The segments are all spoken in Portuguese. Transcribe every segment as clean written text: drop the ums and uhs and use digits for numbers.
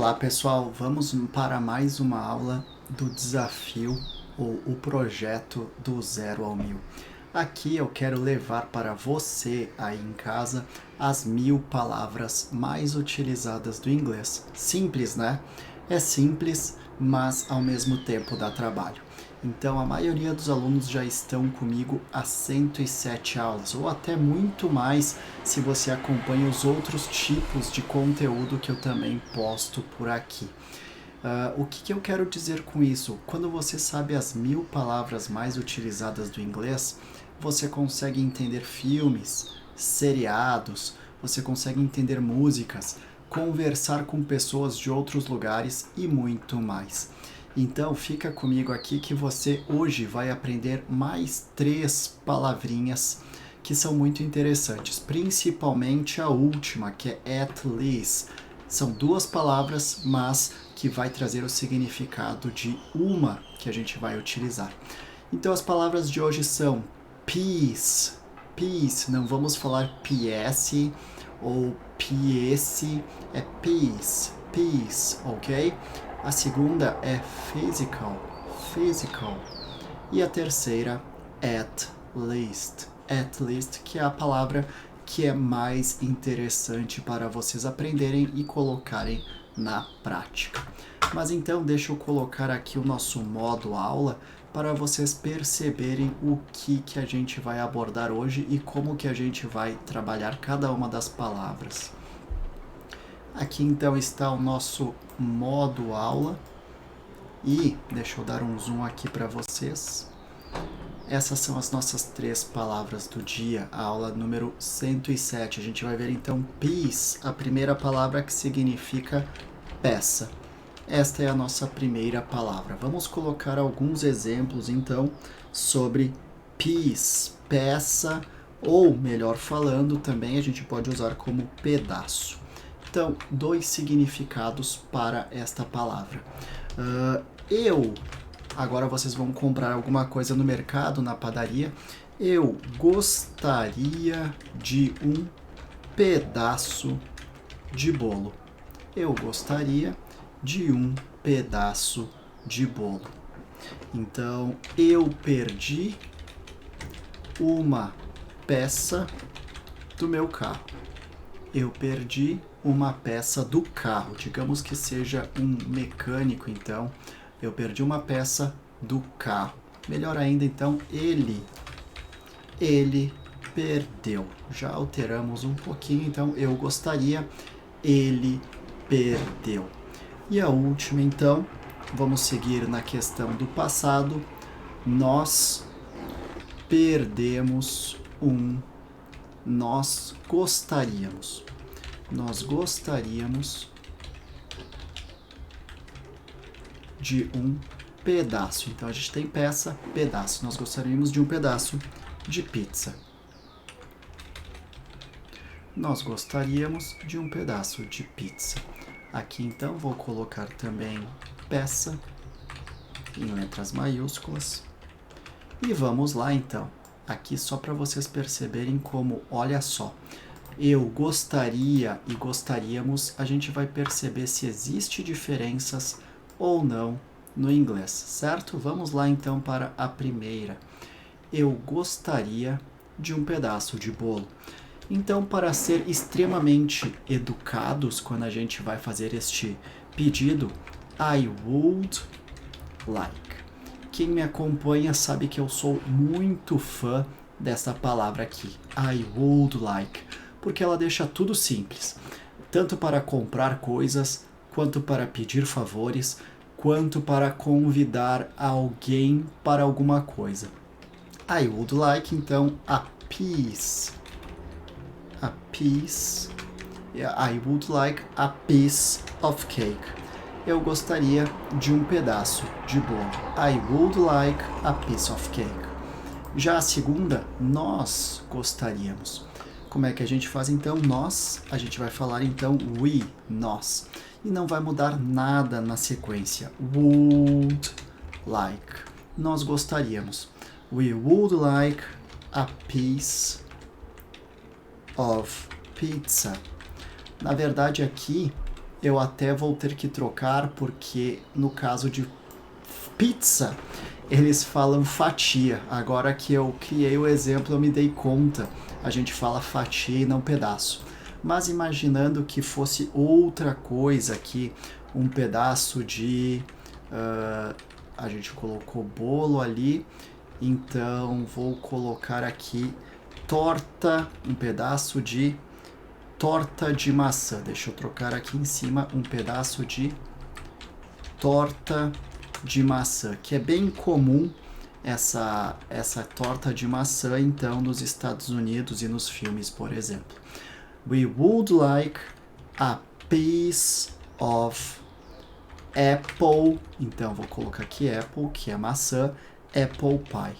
Olá pessoal, vamos para mais uma aula do desafio ou o projeto do 0 ao 1000. Aqui eu quero levar para você aí em casa as 1000 palavras mais utilizadas do inglês. Simples, né? É simples, mas ao mesmo tempo dá trabalho. Então a maioria dos alunos já estão comigo há 107 aulas, ou até muito mais se você acompanha os outros tipos de conteúdo que eu também posto por aqui. O que eu quero dizer com isso? Quando você sabe as 1000 palavras mais utilizadas do inglês, você consegue entender filmes, seriados, você consegue entender músicas, conversar com pessoas de outros lugares e muito mais. Então fica comigo aqui que você hoje vai aprender mais 3 palavrinhas que são muito interessantes, principalmente a última, que é at least. São 2 palavras, mas que vai trazer o significado de uma que a gente vai utilizar. Então as palavras de hoje são peace, peace, não vamos falar PS ou PS, é peace, peace, ok? A segunda é physical, physical. E a terceira, at least, que é a palavra que é mais interessante para vocês aprenderem e colocarem na prática. Mas então deixa eu colocar aqui o nosso modo aula para vocês perceberem o que a gente vai abordar hoje e como que a gente vai trabalhar cada uma das palavras. Aqui então está o nosso modo aula e deixa eu dar um zoom aqui para vocês. Essas são as nossas 3 palavras do dia, a aula número 107. A gente vai ver então peace, a primeira palavra que significa peça. Esta é a nossa primeira palavra. Vamos colocar alguns exemplos então sobre piece, peça, ou melhor falando, também a gente pode usar como pedaço. Então, 2 significados para esta palavra. Agora vocês vão comprar alguma coisa no mercado, na padaria. Eu gostaria de um pedaço de bolo. Eu gostaria de um pedaço de bolo. Então, eu perdi uma peça do meu carro. Eu perdi uma peça do carro. Digamos que seja um mecânico, então. Eu perdi uma peça do carro. Melhor ainda, então, ele perdeu. Já alteramos um pouquinho, então, eu gostaria, ele perdeu. E a última, então, vamos seguir na questão do passado. Nós perdemos nós gostaríamos de um pedaço. Então a gente tem peça, pedaço. Nós gostaríamos de um pedaço de pizza. Nós gostaríamos de um pedaço de pizza. Aqui então vou colocar também peça em letras maiúsculas. E vamos lá então. Aqui só para vocês perceberem como, olha só, eu gostaria e gostaríamos, a gente vai perceber se existe diferenças ou não no inglês, certo? Vamos lá então para a primeira. Eu gostaria de um pedaço de bolo. Então, para ser extremamente educados quando a gente vai fazer este pedido, I would like. Quem me acompanha sabe que eu sou muito fã dessa palavra aqui, I would like, porque ela deixa tudo simples, tanto para comprar coisas, quanto para pedir favores, quanto para convidar alguém para alguma coisa. I would like, então, a piece. A piece. I would like a piece of cake. Eu gostaria de um pedaço de bolo. I would like a piece of cake. Já a segunda, nós gostaríamos. Como é que a gente faz então? Nós, a gente vai falar então we, nós. E não vai mudar nada na sequência. Would like. Nós gostaríamos. We would like a piece of pizza. Na verdade aqui eu até vou ter que trocar, porque no caso de pizza, eles falam fatia. Agora que eu criei o exemplo, eu me dei conta. A gente fala fatia e não pedaço. Mas imaginando que fosse outra coisa aqui, um pedaço de... a gente colocou bolo ali, então vou colocar aqui torta, um pedaço de torta de maçã. Deixa eu trocar aqui em cima um pedaço de torta de maçã, que é bem comum essa torta de maçã, então, nos Estados Unidos e nos filmes, por exemplo. We would like a piece of apple, então vou colocar aqui apple, que é maçã, apple pie.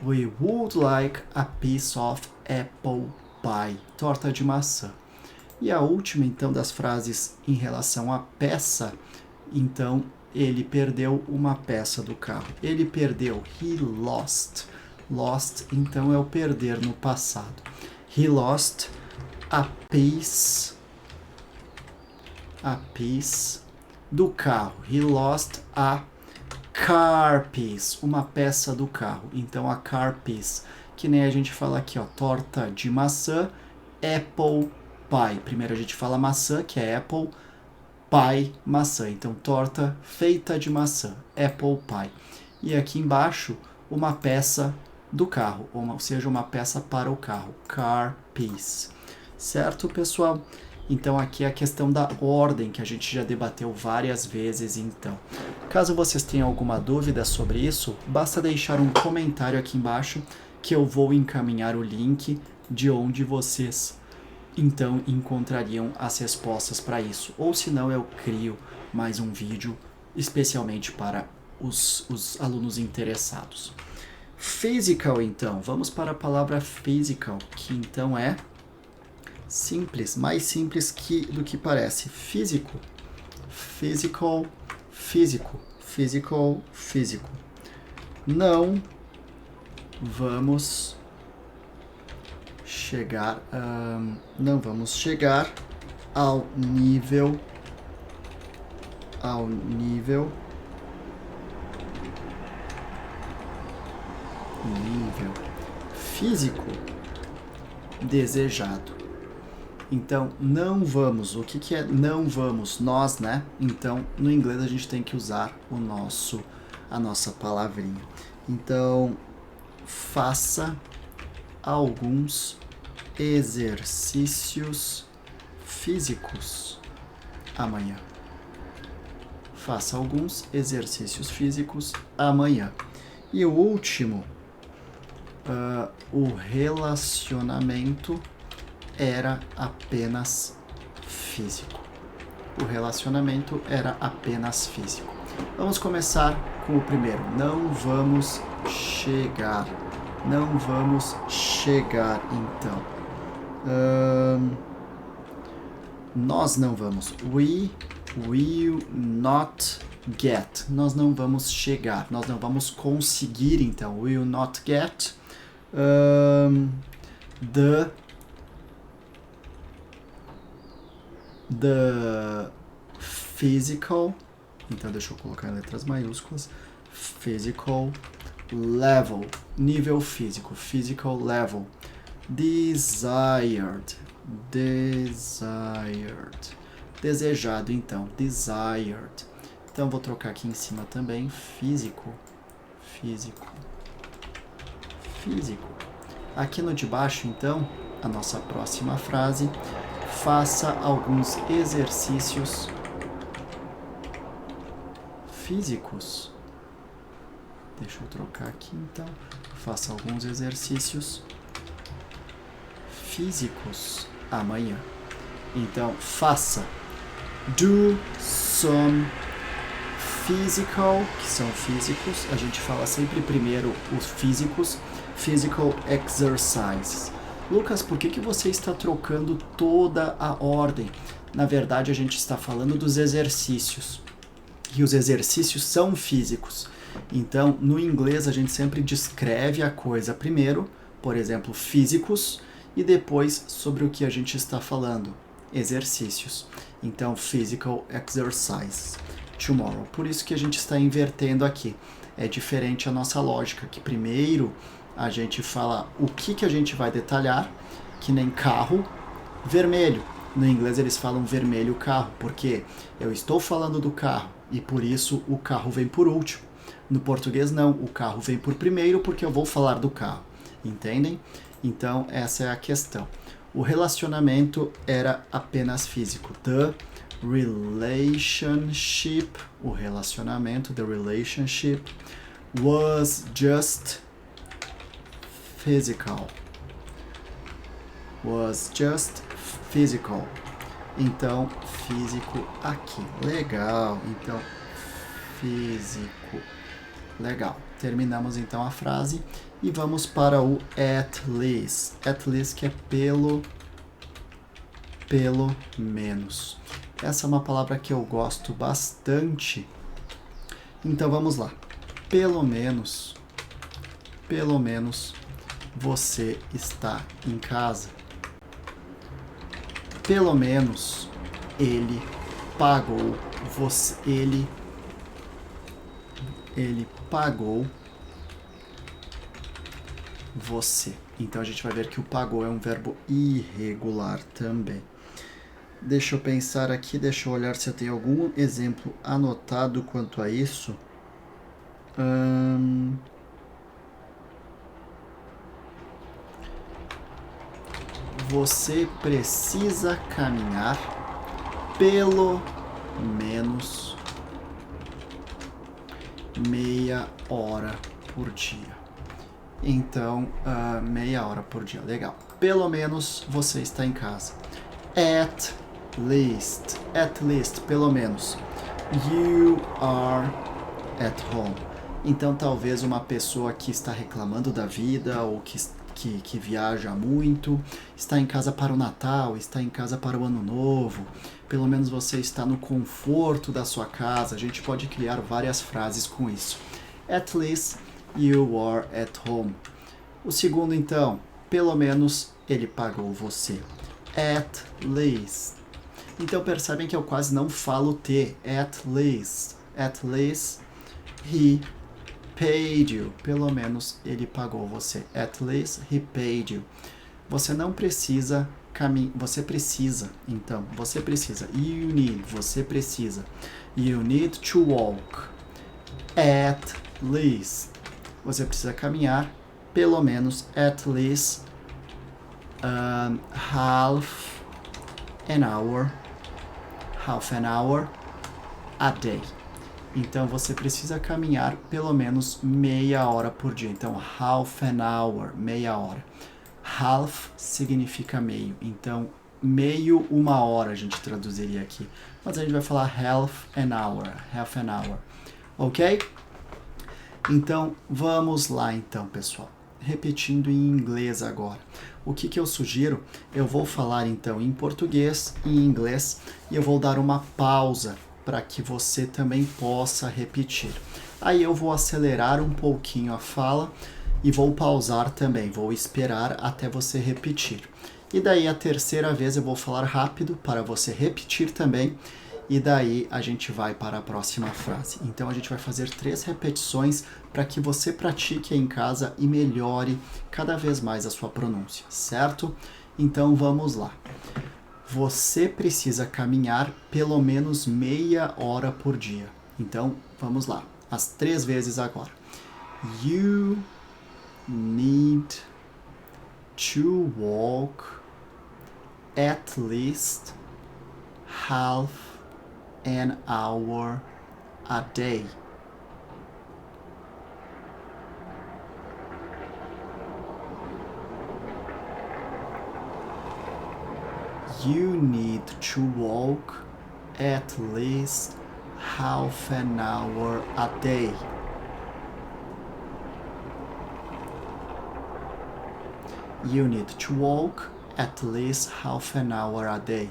We would like a piece of apple pie, torta de maçã. E a última, então, das frases em relação à peça, então, ele perdeu uma peça do carro. Ele perdeu, he lost. Lost, então, é o perder no passado. He lost a piece do carro. He lost a car piece, uma peça do carro. Então, a car piece, que nem a gente fala aqui, ó, torta de maçã, apple pie. Primeiro a gente fala maçã, que é apple, pie, maçã. Então, torta feita de maçã, apple pie. E aqui embaixo, uma peça do carro, ou seja, uma peça para o carro, car piece. Certo, pessoal? Então, aqui é a questão da ordem, que a gente já debateu várias vezes, então. Caso vocês tenham alguma dúvida sobre isso, basta deixar um comentário aqui embaixo, que eu vou encaminhar o link de onde vocês, então, encontrariam as respostas para isso. Ou se não, eu crio mais um vídeo especialmente para os alunos interessados. Physical, então. Vamos para a palavra physical, que então é simples, mais simples do que parece. Físico, physical, físico, physical, físico. Não vamos chegar ao nível físico desejado. Então, não vamos. O que é não vamos? Nós, né? Então, no inglês a gente tem que usar a nossa palavrinha. Então, faça alguns exercícios físicos amanhã. Faça alguns exercícios físicos amanhã. E o último, o relacionamento era apenas físico. O relacionamento era apenas físico. Vamos começar com o primeiro. Não vamos chegar. Não vamos chegar, então. Nós não vamos. We will not get. Nós não vamos chegar. Nós não vamos conseguir, então. We will not get the physical, então deixa eu colocar em letras maiúsculas, physical level, nível físico, physical level, desired, desejado, então, desired. Então vou trocar aqui em cima também, físico. Aqui no de baixo, então, a nossa próxima frase, faça alguns exercícios físicos. Deixa eu trocar aqui, então. Faça alguns exercícios físicos amanhã. Então, faça. Do some physical, que são físicos. A gente fala sempre primeiro os físicos. Physical exercises. Lucas, por que você está trocando toda a ordem? Na verdade, a gente está falando dos exercícios. E os exercícios são físicos. Então, no inglês, a gente sempre descreve a coisa primeiro, por exemplo, físicos, e depois sobre o que a gente está falando. exercícios. Então, physical exercise tomorrow. Por isso que a gente está invertendo aqui. É diferente a nossa lógica, que primeiro a gente fala o que a gente vai detalhar, que nem carro vermelho. No inglês eles falam vermelho carro, porque eu estou falando do carro e por isso o carro vem por último. No português não, o carro vem por primeiro porque eu vou falar do carro. Entendem? Então essa é a questão. O relacionamento era apenas físico. The relationship, o relacionamento, the relationship was just physical. Was just physical. Então, físico aqui. Legal. Então, físico. Legal. Terminamos então a frase e vamos para o at least. At least que é pelo menos. Essa é uma palavra que eu gosto bastante. Então vamos lá. Pelo menos você está em casa. Pelo menos ele pagou você, ele pagou você. Então a gente vai ver que o pagou é um verbo irregular também. Deixa eu pensar aqui, deixa eu olhar se eu tenho algum exemplo anotado quanto a isso. Você precisa caminhar pelo menos meia hora por dia. Então, meia hora por dia, legal. Pelo menos você está em casa. At least, pelo menos. You are at home. Então, talvez uma pessoa que está reclamando da vida ou que viaja muito, está em casa para o Natal, está em casa para o Ano Novo, pelo menos você está no conforto da sua casa. A gente pode criar várias frases com isso. At least you are at home. O segundo, então, pelo menos ele pagou você. At least. Então percebem que eu quase não falo T. At least. At least he paid you. Pelo menos ele pagou você. At least he paid you. Você não precisa caminhar. Você precisa. Então, você precisa. You need. Você precisa. You need to walk. At least. Você precisa caminhar pelo menos at least half an hour a day. Então você precisa caminhar pelo menos meia hora por dia. Então half an hour, meia hora. Half significa meio. Então meio, uma hora a gente traduziria aqui. Mas a gente vai falar half an hour. Ok? Então vamos lá então, pessoal. Repetindo em inglês agora. O que eu sugiro? Eu vou falar então em português e em inglês e eu vou dar uma pausa para que você também possa repetir. Aí eu vou acelerar um pouquinho a fala e vou pausar também, vou esperar até você repetir. E daí a terceira vez eu vou falar rápido para você repetir também e daí a gente vai para a próxima frase. Então a gente vai fazer 3 repetições para que você pratique em casa e melhore cada vez mais a sua pronúncia, certo? Então vamos lá. Você precisa caminhar pelo menos meia hora por dia. Então vamos lá, as 3 vezes agora. You need to walk at least half an hour a day. You need to walk at least half an hour a day. You need to walk at least half an hour a day.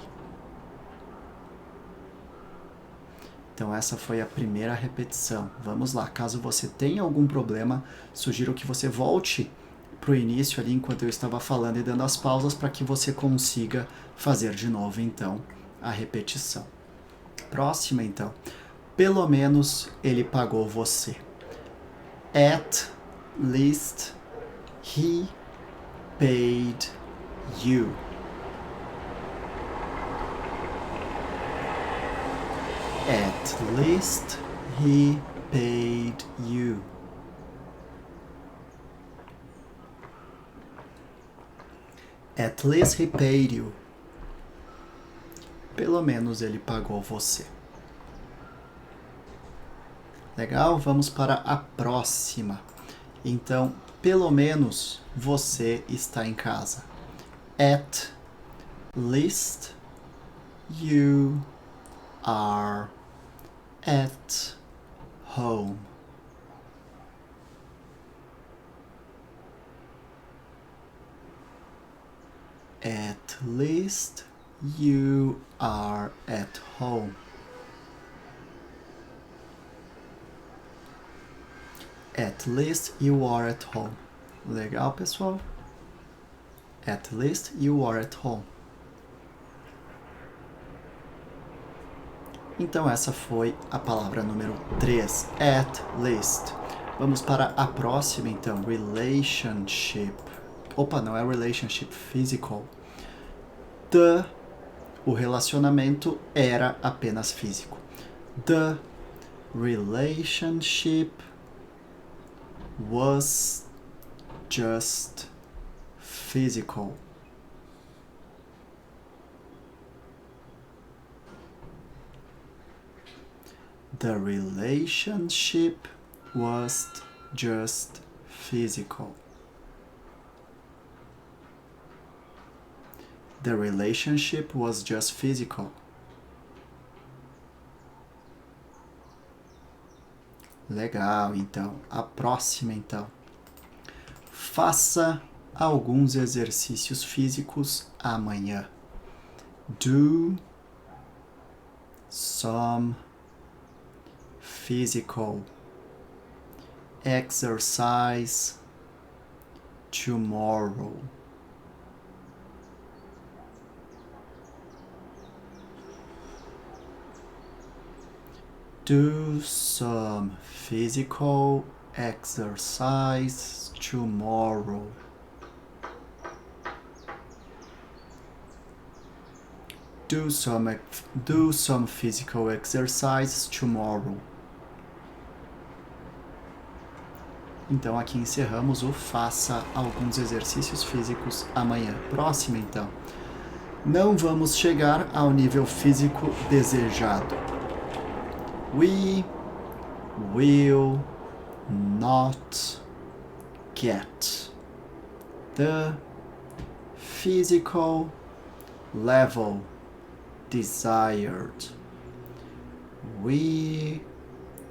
Então essa foi a primeira repetição. Vamos lá, caso você tenha algum problema, sugiro que você volte pro início ali enquanto eu estava falando e dando as pausas para que você consiga fazer de novo então a repetição. Próxima então. Pelo menos ele pagou você. At least he paid you. At least he paid you. At least he paid you. Pelo menos ele pagou você. Legal? Vamos para a próxima. Então, pelo menos você está em casa. At least you are at home. At least you are at home. At least you are at home. Legal, pessoal? At least you are at home. Então essa foi a palavra número 3. At least. Vamos para a próxima então. Relationship. Opa, não é relationship, physical. O relacionamento era apenas físico. The relationship was just physical. The relationship was just physical. The relationship was just physical. Legal, então. A próxima, então. Faça alguns exercícios físicos amanhã. Do some physical exercise tomorrow. Do some physical exercise tomorrow. Do some physical exercise tomorrow. Então aqui encerramos o faça alguns exercícios físicos amanhã. Próximo então. Não vamos chegar ao nível físico desejado. We will not get the physical level desired.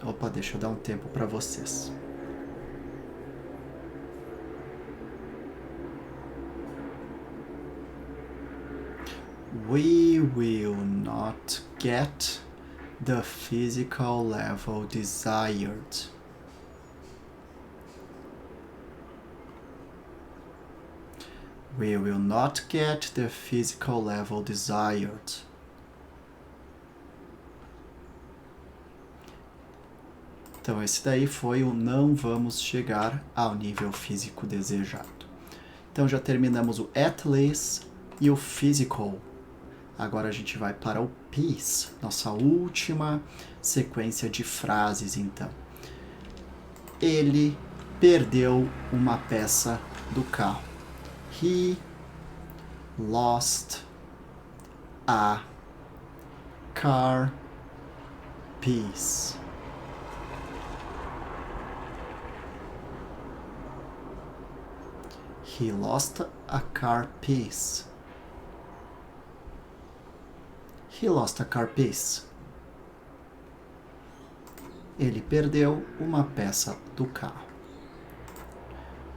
Opa, deixa eu dar um tempo para vocês. We will not get the physical level desired. We will not get the physical level desired. Então esse daí foi o não vamos chegar ao nível físico desejado. Então já terminamos o at least e o physical. Agora a gente vai para o piece, nossa última sequência de frases, então. Ele perdeu uma peça do carro. He lost a car piece. He lost a car piece. He lost a car piece. Ele perdeu uma peça do carro.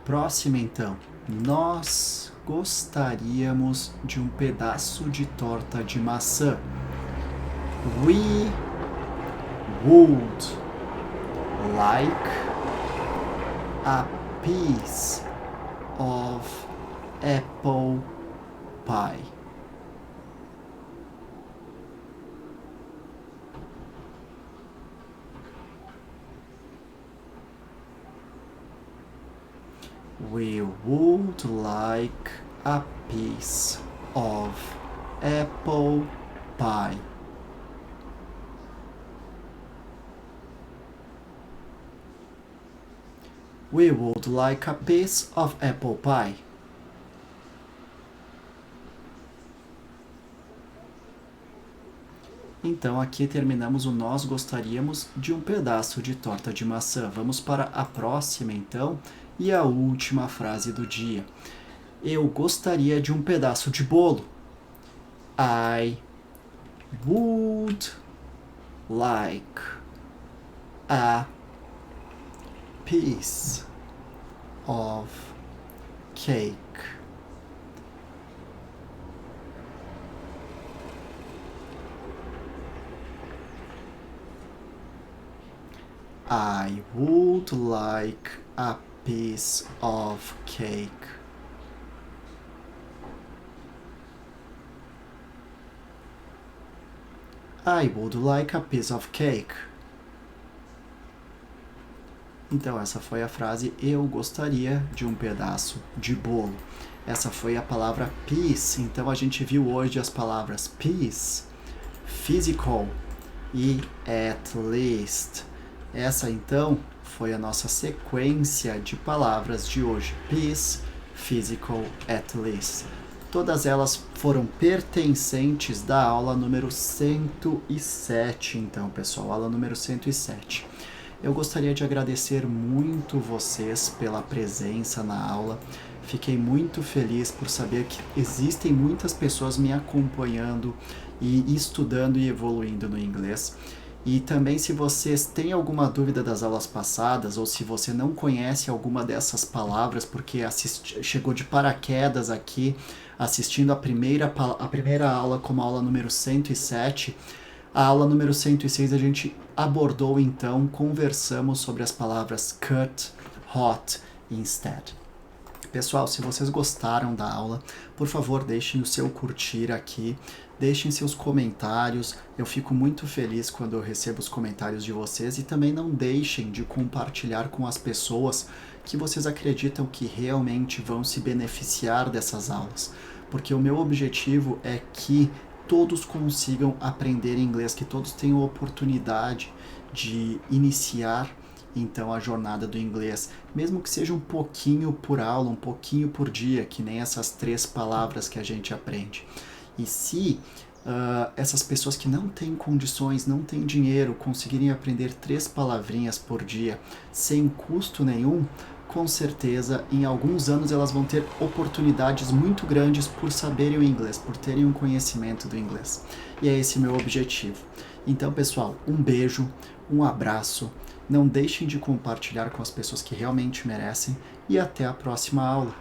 Próximo, então. Nós gostaríamos de um pedaço de torta de maçã. We would like a piece of apple pie. We would like a piece of apple pie. We would like a piece of apple pie. Então aqui terminamos o nós gostaríamos de um pedaço de torta de maçã. Vamos para a próxima então e a última frase do dia. Eu gostaria de um pedaço de bolo. I would like a piece of cake. I would like a piece of cake. I would like a piece of cake. Então essa foi a frase eu gostaria de um pedaço de bolo. Essa foi a palavra piece. Então a gente viu hoje as palavras piece, physical e at least. Essa então foi a nossa sequência de palavras de hoje. Peace, physical, at least. Todas elas foram pertencentes da aula número 107, então, pessoal, aula número 107. Eu gostaria de agradecer muito vocês pela presença na aula. Fiquei muito feliz por saber que existem muitas pessoas me acompanhando e estudando e evoluindo no inglês. E também, se vocês têm alguma dúvida das aulas passadas, ou se você não conhece alguma dessas palavras, porque chegou de paraquedas aqui, assistindo a primeira aula como a aula número 107, a aula número 106 a gente abordou então, conversamos sobre as palavras cut, hot e instead. Pessoal, se vocês gostaram da aula, por favor, deixem o seu curtir aqui, deixem seus comentários. Eu fico muito feliz quando eu recebo os comentários de vocês e também não deixem de compartilhar com as pessoas que vocês acreditam que realmente vão se beneficiar dessas aulas, porque o meu objetivo é que todos consigam aprender inglês, que todos tenham oportunidade de iniciar então a jornada do inglês, mesmo que seja um pouquinho por aula, um pouquinho por dia, que nem essas 3 palavras que a gente aprende. E se essas pessoas que não têm condições, não têm dinheiro, conseguirem aprender 3 palavrinhas por dia sem custo nenhum, com certeza em alguns anos elas vão ter oportunidades muito grandes por saberem o inglês, por terem um conhecimento do inglês. E é esse o meu objetivo. Então, pessoal, um beijo, um abraço. Não deixem de compartilhar com as pessoas que realmente merecem e até a próxima aula.